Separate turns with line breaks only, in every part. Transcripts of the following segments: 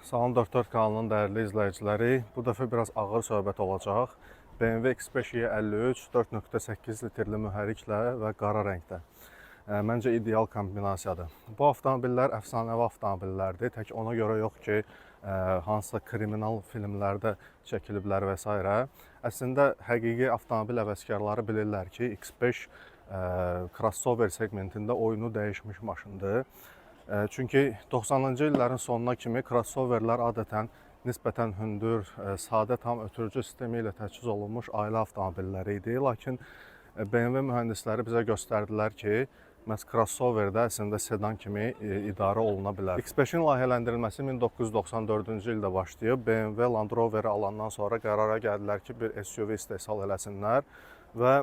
Salam 44 kanalının dəyərli izləyiciləri. Bu dəfə biraz ağır söhbət olacaq. BMW X5 E53 4.8 litrli mühərriklə və qara rəngdə. Məncə ideal kombinasiyadır. Bu avtomobillər əfsanəvi avtomobillərdir. Tək ona görə yox ki, hansısa kriminal filmlərdə çəkiliblər və s. Əslində həqiqi avtomobil həvəskarları bilirlər ki, X5 crossover segmentində oyunu dəyişmiş maşındır. Çünki 90-cı illərin sonuna kimi crossoverlər adətən nisbətən hündür, sadə tam ötürücü sistemi ilə təchiz olunmuş ailə avtomobilləri idi. Lakin BMW mühəndisləri bizə göstərdilər ki, məhz crossoverdə əslində sedan kimi idarə oluna bilər. X5-in layihələndirilməsi 1994-cü ildə başlayıb. BMW Land Rover alandan sonra qərara gəldilər ki, bir SUV istehsal eləsinlər və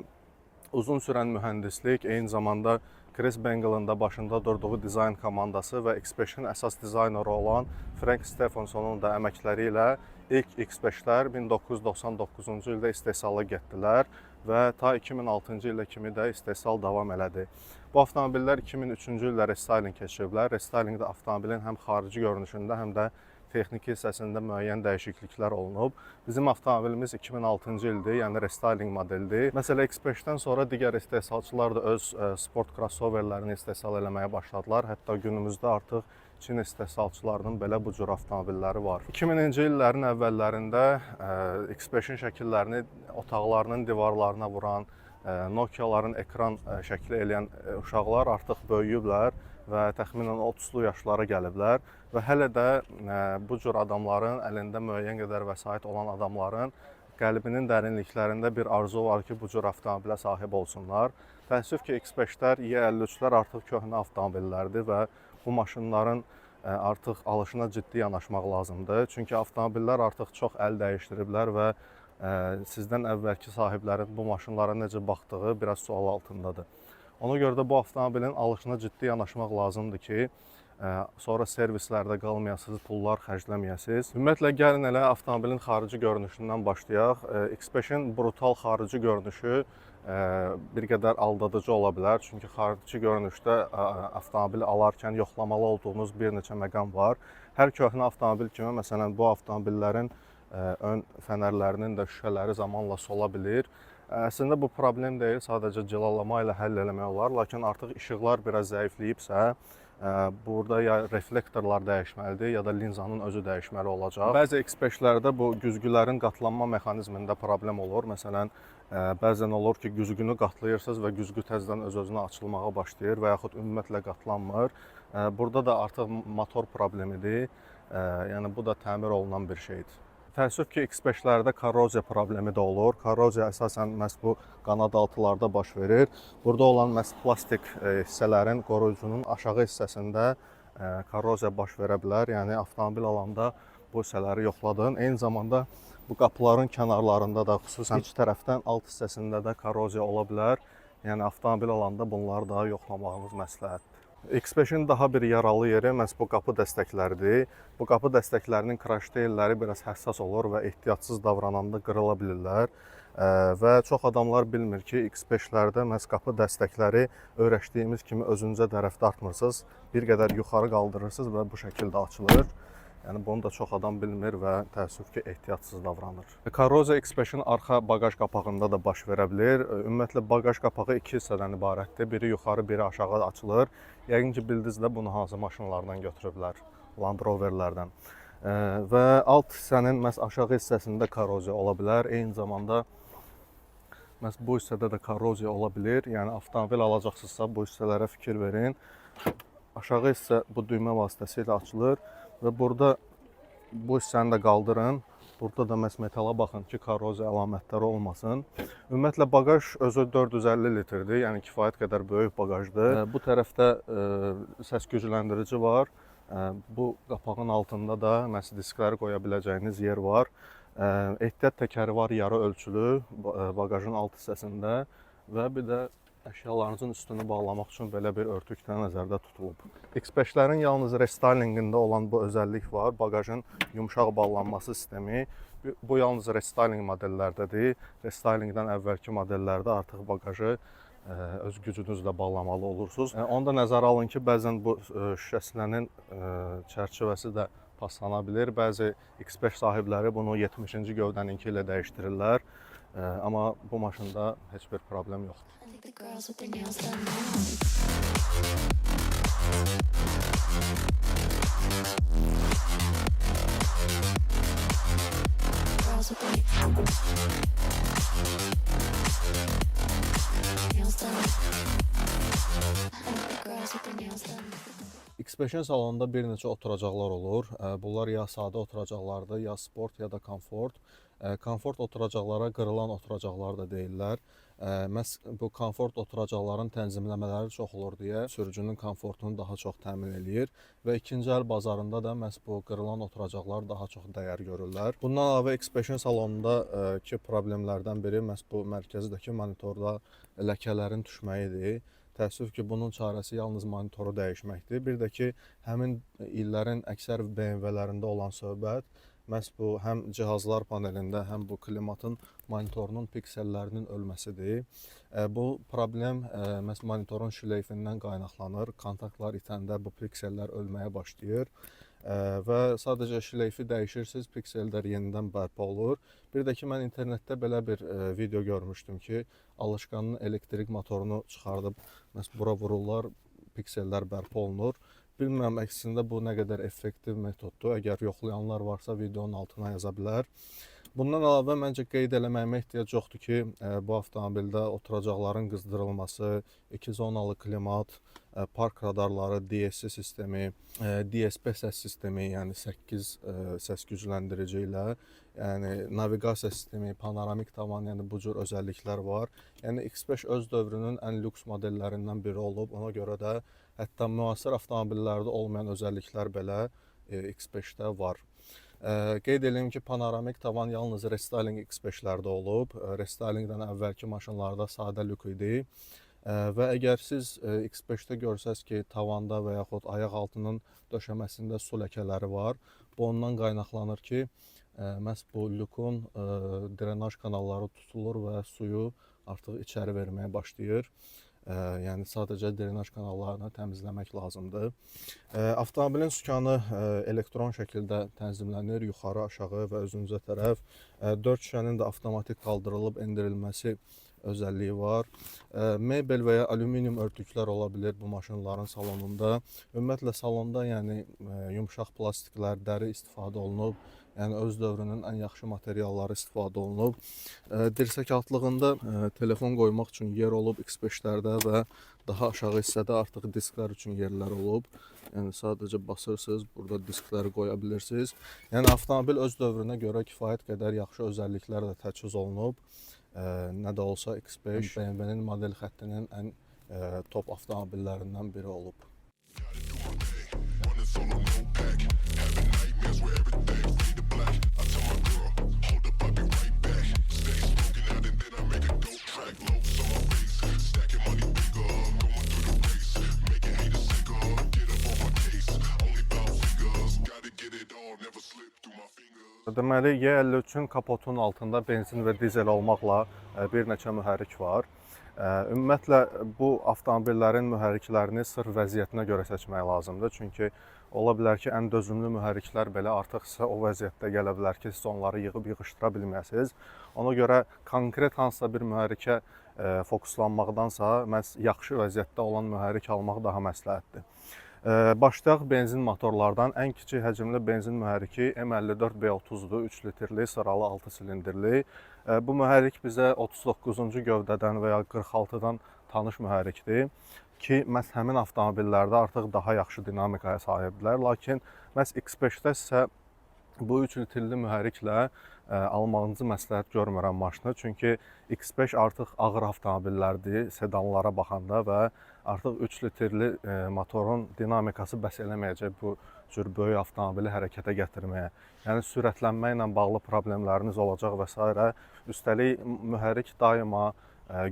uzun sürən mühəndislik, eyni zamanda Chris Bengle'ın da başında durduğu dizayn komandası və X5-in əsas dizayneri olan Frank Stephenson'un da əməkləri ilə ilk X5-lər 1999-cu ildə istehsala getdilər və ta 2006-cı ilə kimi də istehsal davam elədi. Bu avtomobillər 2003-cü ildə restyling keçiriblər. Restylingdə avtomobilin həm xarici görünüşündə, həm də texniki hissəsində müəyyən dəyişikliklər olunub. Bizim avtomobilimiz 2006-cı ildir, yəni restyling modeldir. Məsələn, X5-dən sonra digər istehsalçılar da öz sport crossoverlərini istehsal eləməyə başladılar. Hətta günümüzdə artıq Çin istehsalçılarının belə bu cür avtomobilləri var. 2000-ci illərin əvvəllərində X5-in şəkillərini otaqlarının divarlarına vuran, Nokiaların ekran şəkli eləyən uşaqlar artıq böyüyüblər və təxminən 30-lu yaşlara gəliblər və hələ də bu cür adamların əlində müəyyən qədər vəsait olan adamların qəlbinin dərinliklərində bir arzu var ki, bu cür avtomobilə sahib olsunlar. Təəssüf ki, X5-lər, E53-lər artıq köhnə avtomobillərdir və bu maşınların artıq alışına ciddi yanaşmaq lazımdır. Çünki avtomobillər artıq çox əl dəyişdiriblər və sizdən əvvəlki sahiblərin bu maşınlara necə baxdığı biraz sual altındadır. Ona görə də bu avtomobilin alışına ciddi yanaşmaq lazımdır ki, sonra servislərdə qalmayasınız, pullar xərcləməyəsiniz. Ümumiyyətlə, gəlin elə avtomobilin xarici görünüşündən başlayaq. X5-in brutal xarici görünüşü bir qədər aldadıcı ola bilər. Çünki xarici görünüşdə avtomobili alarkən yoxlamalı olduğunuz bir neçə məqam var. Hər köhnə avtomobil kimi, məsələn, bu avtomobillərin ön fənərlərinin də şüşələri zamanla sola bilir. Əslində bu problem deyil, sadəcə cilalama ilə həll eləmək olar. Lakin artıq işıqlar biraz zəifləyibsə, burada ya reflektorlar dəyişməlidir, ya da linzanın özü dəyişməli olacaq. Bəzi X5-lərdə bu güzgülərin qatlanma mexanizmində problem olur. Məsələn, bəzən olur ki, güzgünü qatlayırsınız və güzgü təzədən öz-özünə açılmağa başlayır və yaxud ümumiyyətlə qatlanmır. Burada da artıq motor problemidir. Yəni bu da təmir olunan bir şeydir. Təəssüf ki, X5-lərdə korroziya problemi də olur. Korroziya əsasən məhz bu qanadaltılarda baş verir. Burada olan məhz plastik hissələrin, qoruyucunun aşağı hissəsində korroziya baş verə bilər. Yəni avtomobil alanda bu hissələri yoxladın. Eyni zamanda bu qapıların kənarlarında da, xüsusən iç tərəfdən alt hissəsində də korroziya ola bilər. Yəni avtomobil alanda bunları da yoxlamağınız məsləhətdir. X5-in daha bir yaralı yeri məhz bu qapı dəstəkləridir. Bu qapı dəstəklərinin crash teilləri biraz həssas olur və ehtiyatsız davrananda qırıla bilirlər. Və çox adamlar bilmir ki, X5-lərdə məhz qapı dəstəkləri öyrəşdiyimiz kimi özünüzə tərəf dartmırsınız. Bir qədər yuxarı qaldırırsınız və bu şəkildə açılır. Yəni bunu da çox adam bilmir və təəssüf ki, ehtiyatsız davranır. Korroziya X5-in arxa baqaj qapağında da baş verə bilər. Ümumiyyətlə, baqaj qapağı iki hissədən ibarətdir. Biri yuxarı, biri aşağı açılır. Yəqin ki, bildiniz də bunu hansı maşınlardan götürüblər, Land Roverlərdən. Və alt hissənin məhz aşağı hissəsində korroziya ola bilər. Eyni zamanda məhz bu hissədə də korroziya ola bilər. Yəni avtomobil alacaqsınızsa bu hissələrə fikir verin. Aşağı hissə bu düymə vasitəsilə açılır. Və burada bu hissəni də qaldırın. Burada da məhz metala baxın ki, korroziya əlamətləri olmasın. Ümumiyyətlə, baqaj özü 450 litrdir, yəni kifayət qədər böyük baqajdır. Bu tərəfdə səs gücləndirici var. Bu qapağın altında da məhz diskləri qoya biləcəyiniz yer var. Ehtiyat təkəri var, yarı ölçülü baqajın alt hissəsində və bir də əşyalarınızın üstünü bağlamaq üçün belə bir örtük də nəzərdə tutulub. X5-lərin yalnız restylingində olan bu özəllik var. Baqajın yumşaq bağlanması sistemi. Bu yalnız restyling modellərdədir. Restylingdən əvvəlki modellərdə artıq baqajı öz gücünüzlə bağlamalı olursunuz. Onu da nəzərə alın ki, bəzən bu şüşəsilənin çərçivəsi də paslana bilir. Bəzi X5 sahibləri bunu 70-ci gövdəninki ilə dəyişdirirlər. Amma bu maşında heç bir problem yoxdur.
I think the girls with their nails done now. Girls with their nails done. I think the girls with their nails done.
X5-in salonunda bir neçə oturacaqlar olur. Bunlar ya sadə oturacaqlardır, ya sport, ya da komfort. Komfort oturacaqlara qırılan oturacaqlar da deyirlər. Məhz bu komfort oturacaqların tənzimləmələri çox olur deyə sürücünün komfortunu daha çox təmin eləyir və ikinci əl bazarında da məhz bu qırılan oturacaqlar daha çox dəyər görürlər. Bundan əlavə X5-in salonunda ki problemlərdən biri məhz bu mərkəzdəki monitorda ləkələrin düşməyidir. Təəssüf ki, bunun çarəsi yalnız monitoru dəyişməkdir. Bir də ki, həmin illərin əksər BMW-lərində olan söhbət məhz bu həm cihazlar panelində, həm bu klimatın monitorunun piksellərinin ölməsidir. Bu problem məhz monitorun şleyfindən qaynaqlanır. Kontaktlar itəndə bu piksellər ölməyə başlayır və sadəcə şleyfi dəyişirsiniz, piksellər yenidən bərpa olur. Bir də ki, mən internetdə belə bir video görmüşdüm ki, alışqanın elektrik motorunu çıxardıb məhz bura vururlar, piksellər bərpa olunur. Bilmirəm əksində bu nə qədər effektiv metoddur. Əgər yoxlayanlar varsa videonun altına yaza bilər. Bundan əlavə məncə qeyd eləməyimə ehtiyac yoxdur ki, bu avtomobildə oturacaqların qızdırılması, 2 zonalı klimat, park radarları, DSC sistemi, DSP səs sistemi, yəni 8 səs gücləndirici ilə, yəni naviqasiya sistemi, panoramik tavan, yəni bu cür özəlliklər var. Yəni X5 öz dövrünün ən lüks modellərindən biri olub. Ona görə də hətta müasir avtomobillərdə olmayan özəlliklər belə X5-də var. Qeyd edeyim ki, panoramik tavan yalnız restyling X5-lərdə olub. Restylingdən əvvəlki maşınlarda sadə lük idi. Və əgər siz X5-də görsəz ki, tavanda və yaxud ayaq altının döşəməsində su ləkələri var, bu ondan qaynaqlanır ki, məhz bu lükün drenaj kanalları tutulur və suyu artıq içəri verməyə başlayır. Yəni sadəcə drenaj kanallarını təmizləmək lazımdır. Avtomobilin sükanı elektron şəkildə tənzimlənir, yuxarı, aşağı və özünüzə tərəf. 4 şüşənin də avtomatik qaldırılıb endirilməsi özəlliyi var. Mebel və ya alüminium örtüklər ola bilər bu maşınların salonunda. Ümumiyyətlə salonda yəni yumşaq plastiklər, dəri istifadə olunub. Yəni öz dövrünün ən yaxşı materialları istifadə olunub. Dirsək altlığında telefon qoymaq üçün yer olub X5-lərdə və daha aşağı hissədə artıq disklər üçün yerlər olub. Yəni sadəcə basırsınız, burada diskləri qoya bilirsiniz. Yəni avtomobil öz dövrünə görə kifayət qədər yaxşı özəlliklərlə təchiz olunub. Nə də olsa X5 BMW-nin model xəttinin ən top avtomobillərindən biri olub. Deməli, Y53-ün kapotunun altında benzin və dizel olmaqla bir neçə mühərrik var. Ümumiyyətlə, bu avtomobillərin mühərriklərini sırf vəziyyətinə görə seçmək lazımdır. Çünki ola bilər ki, ən dözümlü mühərriklər belə artıq sizə o vəziyyətdə gələ bilər ki, siz onları yığıb yığışdıra bilməsiniz. Ona görə konkret hansısa bir mühərrikə fokuslanmaqdansa, məhz yaxşı vəziyyətdə olan mühərrik almaq daha məsləhətdir. Başlayaq benzin motorlardan. Ən kiçik həcmli benzin mühərriki M54B30-dur, 3 litrli, sıralı 6 silindrli. Bu mühərrik bizə 39-cu gövdədən və ya 46-dan tanış mühərrikdir ki, məhz həmin avtomobillərdə artıq daha yaxşı dinamikaya sahibdirlər. Lakin məhz X5-də sizə bu 3 litrli mühərriklə almağınızı məsləhət görmürəm maşını. Çünki X5 artıq ağır avtomobillərdir sedanlara baxanda və artıq 3 litrli motorun dinamikası bəs eləməyəcək bu cür böyük avtomobili hərəkətə gətirməyə. Yəni sürətlənmə ilə bağlı problemləriniz olacaq və s. Üstəlik mühərrik daima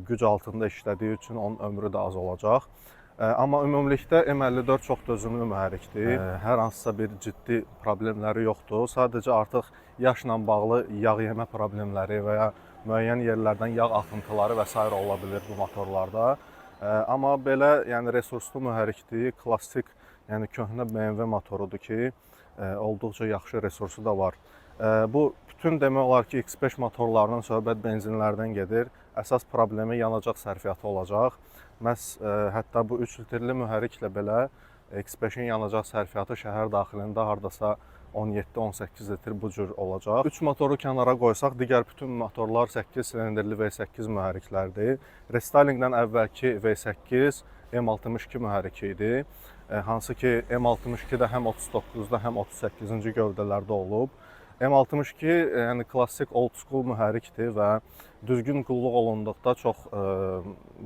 güc altında işlədiyi üçün onun ömrü də az olacaq. Amma ümumilikdə M54 çox dözümlü mühərrikdir. Hər hansısa bir ciddi problemləri yoxdur. Sadəcə artıq yaşla bağlı yağ yemə problemləri və ya müəyyən yerlərdən yağ axıntıları və s. ola bilir bu motorlarda. Amma belə yəni resurslu mühərrikdir, klassik, yəni köhnə BMW motorudur ki, olduqca yaxşı resursu da var. Bu bütün demək olar ki, X5 motorlarının söhbət benzinlərdən gedir. Əsas problemi yanacaq sərfiyyatı olacaq. Məhz hətta bu 3 litrli mühərriklə belə X5-in yanacaq sərfiyyatı şəhər daxilində hardasa 17-18 litr bu cür olacaq. 3 motoru kənara qoysaq, digər bütün motorlar 8 silindirli V8 mühərriklərdir. Restalingdən əvvəlki V8 M62 mühərriki idi. Hansı ki M62-də həm 39-da, həm 38-ci gövdələrdə olub. M62 yəni klassik old school mühərrikdir və düzgün qulluq olunduqda çox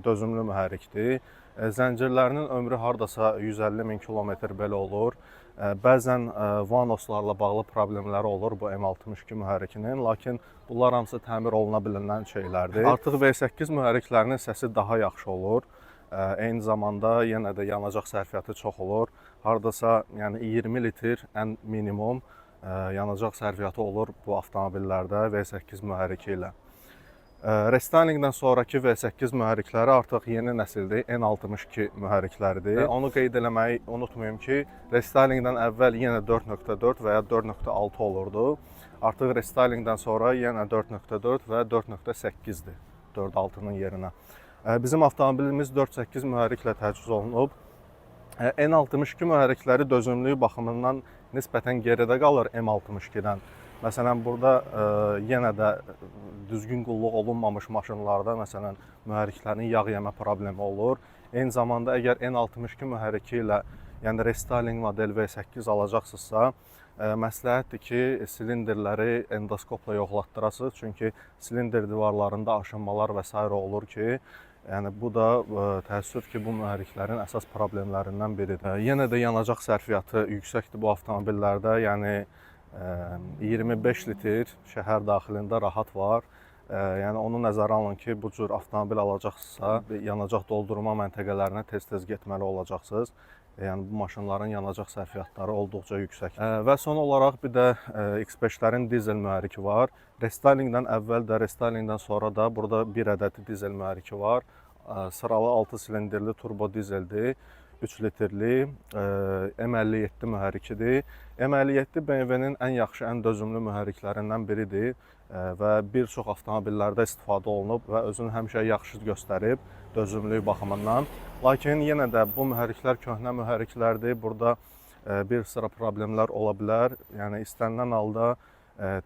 dözümlü mühərrikdir. Zəncirlərinin ömrü hardasa 150.000 kilometr belə olur. Bəzən vanoslarla bağlı problemləri olur bu M62 mühərrikinin, lakin bunlar hamısı təmir oluna bilinən şeylərdir. Artıq V8 mühərriklərinin səsi daha yaxşı olur. Eyni zamanda yenə də yanacaq sərfiyyatı çox olur. Hardasa yəni 20 litr ən minimum yanacaq sərfiyyatı olur bu avtomobillərdə V8 mühərriki ilə. Restalingdən sonraki V8 mühərrikləri artıq yeni nəsildir, N62 mühərrikləridir. Onu qeyd eləməyi unutmayım ki, restalingdən əvvəl yenə 4.4 və ya 4.6 olurdu. Artıq restalingdən sonra yenə 4.4 və 4.8-dir 4.6-nın yerinə. Bizim avtomobilimiz 4.8 mühərriklə təchiz olunub. N62 mühərrikləri dözümlülüyü baxımından nisbətən geridə qalır M62-dən. Məsələn, burada yenə də düzgün qulluq olunmamış maşınlarda, məsələn, mühərriklərin yağ yemə problemi olur. Eyni zamanda, əgər N62 mühərriki ilə, yəni restyling model V8 alacaqsınızsa, məsləhətdir ki, silindirləri endoskopla yoxlatdırasınız. Çünki silindir divarlarında aşınmalar və s. olur ki, yəni bu da təəssüf ki, bu mühərriklərin əsas problemlərindən biridir. Yenə də yanacaq sərfiyyatı yüksəkdir bu avtomobillərdə, yəni 25 litr şəhər daxilində rahat var. Yəni onu nəzərə alın ki, bu cür avtomobil alacaqsınızsa, yanacaq doldurma məntəqələrinə tez-tez getməli olacaqsınız. Yəni bu maşınların yanacaq sərfiyyatları olduqca yüksəkdir. Və son olaraq bir də X5-lərin dizel mühərriki var. Restalingdən əvvəl də, restalingdən sonra da burada bir ədəd dizel mühərriki var. Sıralı 6 silindirli turbo dizeldir. 3 litrli M57 mühərrikidir. M57 BMW-nin ən yaxşı, ən dözümlü mühərriklərindən biridir və bir çox avtomobillərdə istifadə olunub və özünü həmişə yaxşı göstərib dözümlülük baxımından. Lakin yenə də bu mühərriklər köhnə mühərriklərdir. Burada bir sıra problemlər ola bilər. Yəni istənilən halda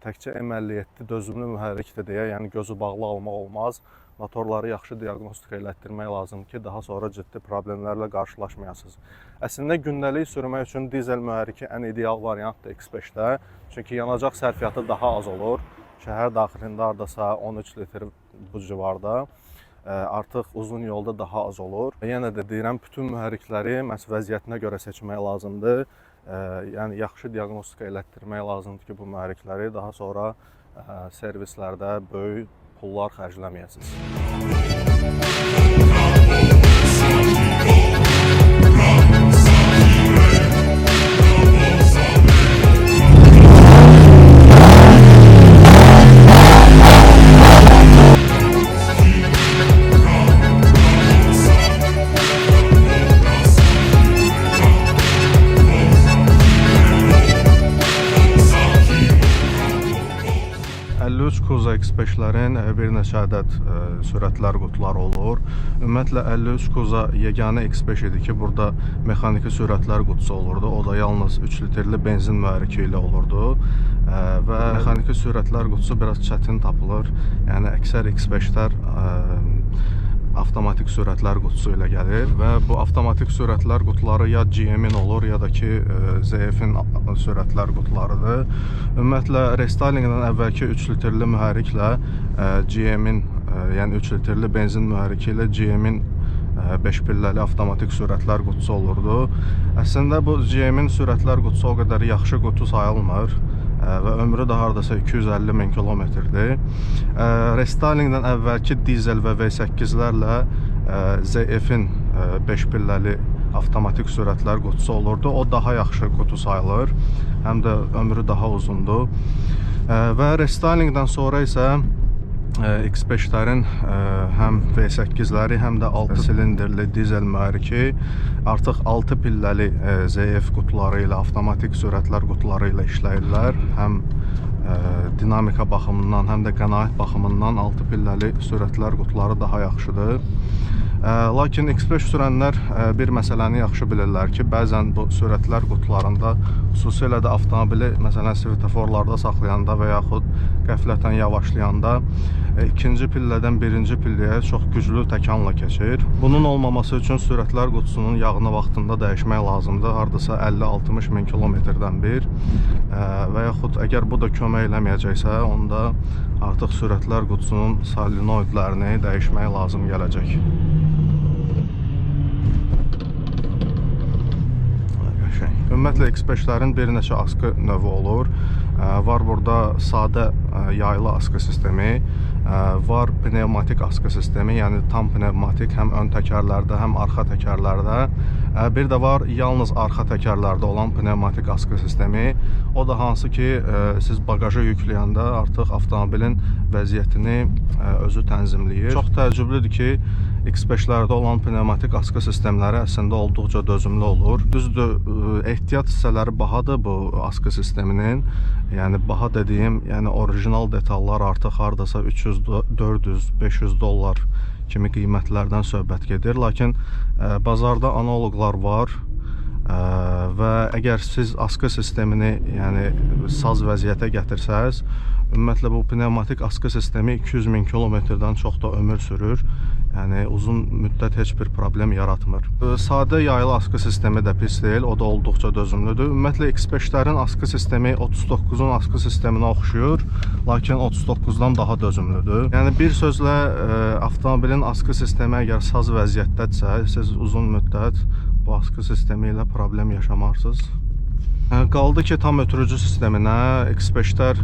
təkcə M57 dözümlü mühərrikdir deyə, yəni gözü bağlı almaq olmaz. Motorları yaxşı diaqnostika elətdirmək lazım ki, daha sonra ciddi problemlərlə qarşılaşmayasınız. Əslində gündəlik sürmək üçün dizel mühərriki ən ideal variantdır X5-də. Çünki yanacaq sərfiyyatı daha az olur. Şəhər daxilində hardasa 13 litr bu civarda. Artıq uzun yolda daha az olur. Yenə də deyirəm, bütün mühərrikləri məhz vəziyyətinə görə seçmək lazımdır. Yəni yaxşı diaqnostika elətdirmək lazımdır ki, bu mühərrikləri daha sonra servislərdə böyük pullar xərcləməyəsiniz. 53 Kuza X5-lərin bir neçə ədəd sürətlər qutuları olur. Ümumiyyətlə 53 Kuza yeganə X5 idi ki, burada mexaniki sürətlər qutusu olurdu. O da yalnız 3 litrli benzin mühərriki ilə olurdu. Və mexaniki sürətlər qutusu biraz çətin tapılır. Yəni əksər X5-lər avtomatik sürətlər qutusu ilə gəlir və bu avtomatik sürətlər qutuları ya GM-in olur, ya da ki ZF-in sürətlər qutularıdır. Ümumiyyətlə restalingdən əvvəlki 3 litrli mühərriklə GM-in, yəni 3 litrli benzin mühərriki ilə GM-in 5 pilləli avtomatik sürətlər qutusu olurdu. Əslində bu GM-in sürətlər qutusu o qədər yaxşı qutu sayılmır və ömrü də hardasa 250.000 kilometrdir. Restalingdən əvvəlki dizel və V8-lərlə ZF-in 5 pilləli avtomatik sürətlər qutusu olurdu. O daha yaxşı qutu sayılır, həm də ömrü daha uzundur. Və restalingdən sonra isə X5-lərin həm V8-ləri, həm də 6 silindrli dizel mühərriki artıq 6 pilləli ZF qutuları ilə, avtomatik sürətlər qutuları ilə işləyirlər. Həm dinamika baxımından, həm də qənaət baxımından 6 pilləli sürətlər qutuları daha yaxşıdır. Lakin X5 sürənlər bir məsələni yaxşı bilirlər ki, bəzən bu sürətlər qutularında, xüsusilə də avtomobili məsələn svetoforlarda saxlayanda və yaxud qəflətən yavaşlayanda ikinci pillədən birinci pilləyə çox güclü təkanla keçir. Bunun olmaması üçün sürətlər qutusunun yağını vaxtında dəyişmək lazımdır. Hardasa 50-60 min kilometrdən bir və yaxud əgər bu da kömək eləməyəcəksə, onda artıq sürətlər qutusunun solenoidlərini dəyişmək lazım gələcək. Ümumiyyətlə X5-lərin bir neçə askı növü olur. Var burada sadə yaylı askı sistemi, var pnevmatik askı sistemi, yəni tam pnevmatik həm ön təkərlərdə, həm arxa təkərlərdə. Bir də var yalnız arxa təkərlərdə olan pnevmatik askı sistemi. O da hansı ki, siz bagaja yükləyəndə artıq avtomobilin vəziyyətini özü tənzimləyir. Çox təəccüblüdür ki, X5-lərdə olan pnevmatik askı sistemləri əslində olduqca dözümlü olur. Düzdür, ehtiyat hissələri bahadır bu askı sisteminin. Yəni baha dediyim, yəni orijinal detallar artıq hardasa 300, 400, 500 dollar kimi qiymətlərdən söhbət gedir. Lakin bazarda analoqlar var və əgər siz askı sistemini yəni saz vəziyyətə gətirsəz, ümumiyyətlə bu pnevmatik askı sistemi 200 min kilometrdən çox da ömür sürür. Yəni uzun müddət heç bir problem yaratmır. Sadə yaylı askı sistemi də pis deyil, o da olduqca dözümlüdür. Ümumiyyətlə X5-lərin askı sistemi 39-un askı sisteminə oxşuyur, lakin 39-dan daha dözümlüdür. Yəni bir sözlə avtomobilin askı sistemi əgər saz vəziyyətdədirsə, siz uzun müddət bu askı sistemi ilə problem yaşamarsınız. Qaldı ki, tam ötürücü sisteminə. X5-lər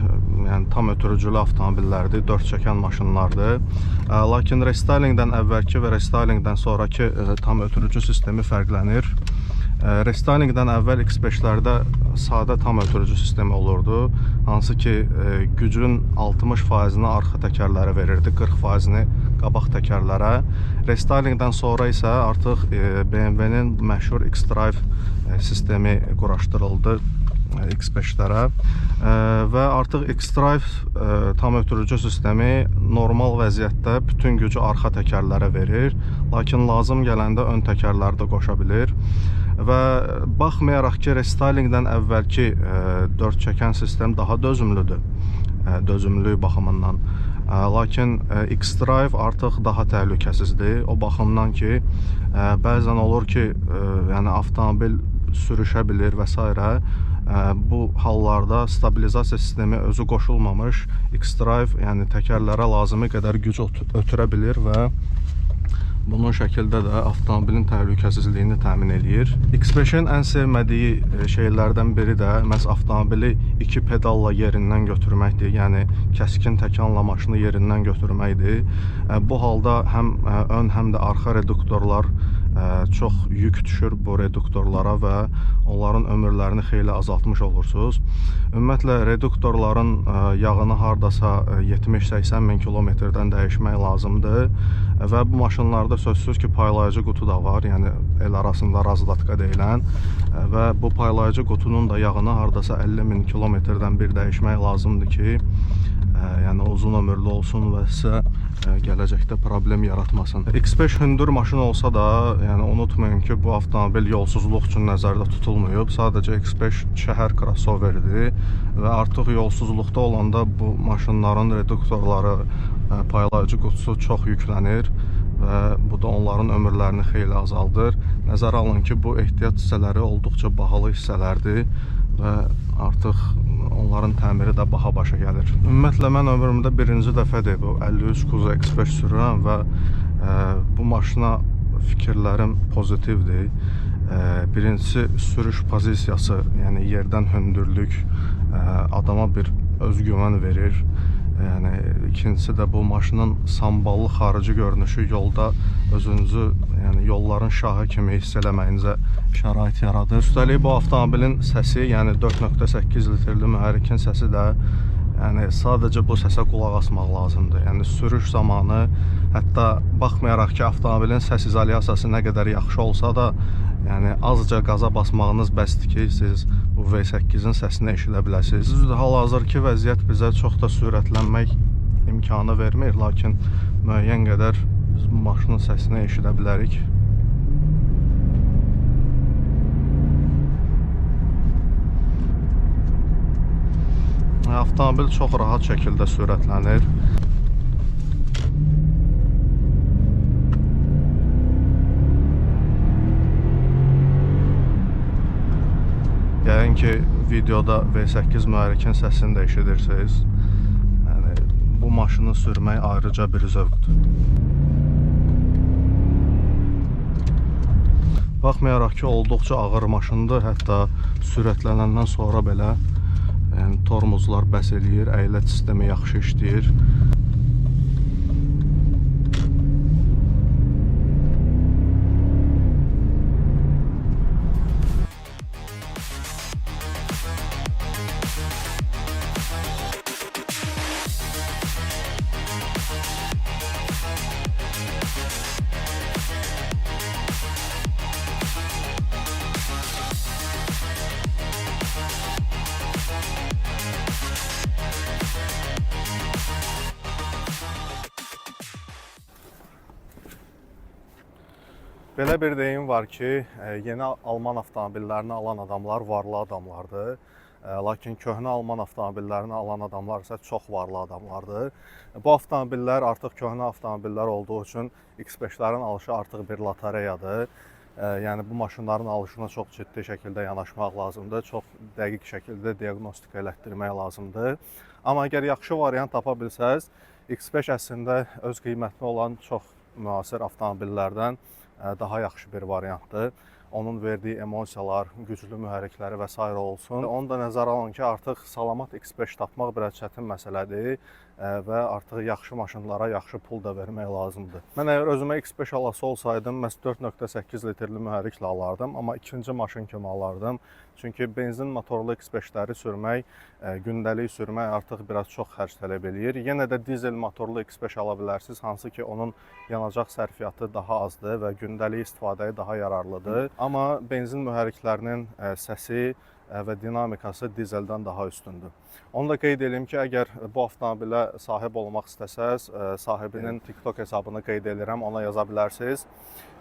yəni tam ötürücülü avtomobillərdir, 4 çəkən maşınlardır. Lakin restylingdən əvvəlki və restylingdən sonraki tam ötürücü sistemi fərqlənir. Restylingdən əvvəl X5-lərdə sadə tam ötürücü sistemi olurdu. Hansı ki, gücün 60%-ni arxa təkərlərə verirdi, 40%-ni qabaq təkərlərə. Restylingdən sonra isə artıq BMW-nin məşhur X-Drive sistemi quraşdırıldı X5-lərə və artıq X-Drive tam ötürücü sistemi normal vəziyyətdə bütün gücü arxa təkərlərə verir, lakin lazım gələndə ön təkərləri də qoşa bilir və baxmayaraq ki, restylingdən əvvəlki 4 çəkən sistem daha dözümlüdür, dözümlülük baxımından. Lakin X-Drive artıq daha təhlükəsizdir. O baxımdan ki, bəzən olur ki, yəni avtomobil sürüşə bilir və s. Bu hallarda stabilizasiya sistemi özü qoşulmamış X-Drive yəni təkərlərə lazımi qədər güc ötürə bilir və bunun şəkildə də avtomobilin təhlükəsizliyini təmin edir. X5-in ən sevmədiyi şeylərdən biri də məhz avtomobili 2 pedalla yerindən götürməkdir. Yəni kəskin təkanla maşını yerindən götürməkdir. Bu halda həm ön, həm də arxa reduktorlar çox yük düşür bu reduktorlara və onların ömürlərini xeyli azaltmış olursunuz. Ümumiyyətlə reduktorların yağını hardasa 70-80 min kilometrdən dəyişmək lazımdır və bu maşınlarda sözsüz ki, paylayıcı qutu da var, yəni el arasında razdatka deyilən və bu paylayıcı qutunun da yağını hardasa 50 min kilometrdən bir dəyişmək lazımdır ki, yəni uzun ömürlü olsun və sizə gələcəkdə problem yaratmasın. X5 hündür maşın olsa da, yəni unutmayın ki, bu avtomobil yolsuzluq üçün nəzərdə tutulmayıb. Sadəcə X5 şəhər crossoveridir və artıq yolsuzluqda olanda bu maşınların reduktorları, paylayıcı qutusu çox yüklənir və bu da onların ömürlərini xeyli azaldır. Nəzərə alın ki, bu ehtiyat hissələri olduqca bahalı hissələrdir və artıq onların təmiri də baha başa gəlir. Ümumiyyətlə, mən ömrümdə birinci dəfədir bu 53 Kuza X5 sürürəm və bu maşına fikirlərim pozitivdir. Birincisi, sürüş pozisiyası, yəni yerdən hündürlük adama bir özgüvən verir. Yəni, ikincisi də bu maşının samballı xarici görünüşü yolda özünüzü yəni, yolların şahı kimi hiss eləməyinizə şərait yaradır. Üstəlik bu avtomobilin səsi, yəni 4.8 litrli mühərrikin səsi də Yəni sadəcə bu səsə qulaq asmaq lazımdır. Yəni sürüş zamanı, hətta baxmayaraq ki, avtomobilin səs izolyasiyası nə qədər yaxşı olsa da, yəni azca qaza basmağınız bəsdir ki, siz bu V8-in səsini eşidə biləsiniz. Düzdür, hal-hazırki vəziyyət bizə çox da sürətlənmək imkanı vermir, lakin müəyyən qədər biz bu maşının səsini eşidə bilərik. Avtomobil çox rahat şəkildə sürətlənir. Yəqin ki, videoda V8 mühərrikin səsini də eşidirsiniz. Yəni, bu maşını sürmək ayrıca bir zövqdür. Baxmayaraq ki, olduqca ağır maşındır, hətta sürətlənəndən sonra belə yəni, tormozlar bəs eləyir, əylət sistemi yaxşı işləyir. Belə bir deyim var ki, yeni Alman avtomobillərini alan adamlar varlı adamlardır. Lakin köhnə Alman avtomobillərini alan adamlar isə çox varlı adamlardır. Bu avtomobillər artıq köhnə avtomobillər olduğu üçün X5-lərin alışı artıq bir lotereyadır. Yəni bu maşınların alışına çox ciddi şəkildə yanaşmaq lazımdır. Çox dəqiq şəkildə diaqnostika elətdirmək lazımdır. Amma əgər yaxşı variant tapa bilsəz, X5 əslində öz qiymətli olan çox müasir avtomobillərdən daha yaxşı bir variantdır. Onun verdiyi emosiyalar, güclü mühərrikləri və s. olsun. Onu da nəzərə alın ki, artıq salamat X5 tapmaq biraz çətin məsələdir və artıq yaxşı maşınlara yaxşı pul da vermək lazımdır. Mən əgər özümə X5 alası olsaydım, məhz 4.8 litrli mühərriklə alardım, amma ikinci maşın kimi alardım. Çünki benzin motorlu X5-ləri sürmək, gündəlik sürmək artıq biraz çox xərc tələb eləyir. Yenə də dizel motorlu X5 ala bilərsiniz, hansı ki onun yanacaq sərfiyyatı daha azdır və gündəlik istifadəyə daha yararlıdır. Amma benzin mühərriklərinin səsi və dinamikası dizeldən daha üstündür. Onu da qeyd edeyim ki, əgər bu avtomobilə sahib olmaq istəsəz, sahibinin TikTok hesabını qeyd edirəm, ona yaza bilərsiniz.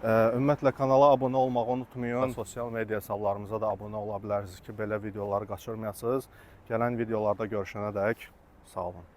Ümumiyyətlə kanala abunə olmağı unutmayın. Sosial media hesablarımıza da abunə ola bilərsiniz ki, belə videoları qaçırmayasınız. Gələn videolarda görüşənədək sağ olun.